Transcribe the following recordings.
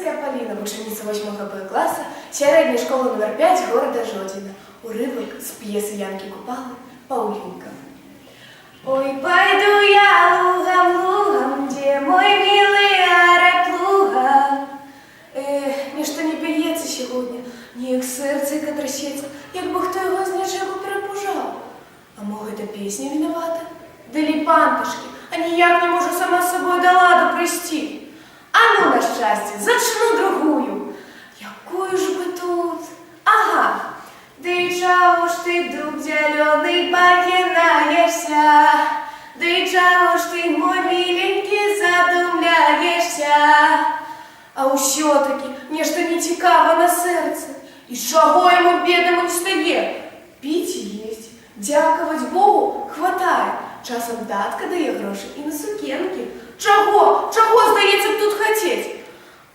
Галицкая Полина, ученица 8 Б класса средней школы номер 5 города Жодина. Урывок с пьесы Янки Купалы «Паулинка». Ой, пойду я лугом, лугом, где мой милый ареплуга. Нічто не пільється сьогодні, ніяк серце трясеться, якби хто його з нічого перепужав. А може, та пісня виновата? Далі пантушки, а ніяк не можу сама з собою до ладу привести. А ну, на щастя, зачну другую. Якую ж би тут? Ага. Ты чего ж ты, друг зеленый, покинаешься? Да чего ж ты, мой миленький, задумляешься? А усё-таки нечто не цікаво на серце. І чого йому бідному не стає? Пить і їсть, дякувати Богу хватає. Часом татка дає гроші і на сукенки. Чого, здається, б тут хотіть?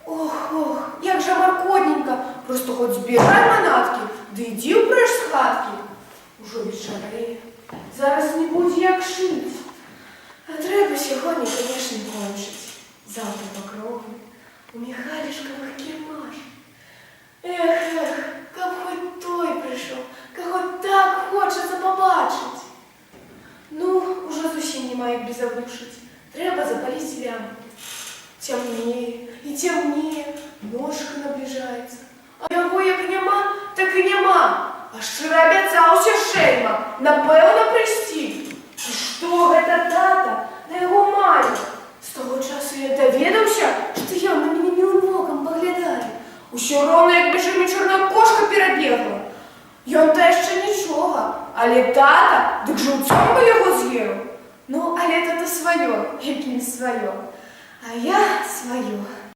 Ох, як же маркотненько, просто хоч збирай манатки, да йди впреш з хатки. Уже вечеріє, зараз не будь як шить. А треба сьогодні, конечно, кончить. Завтра покрови, у Михайлішкових кірмаш. Ех, как хоть той прийшов, кого так хочеться побачить. Ну, уже зовсім нема як безоглушить. Треба запалить лямпу. Темнее и темнее, ножка наближается. А його як нема, так і нема. А щиро обіцявся шельма, напевно простить. І що гэта тата на його мамі? З того часу я довідався, що ён на мене милим боком поглядає. Усё ровно, якби ж мені чорна кошка перебігла. Ён та ще нічого, але тата, дик живцом би його з'їв. Ну, але тата своє, яким своє. А я свою.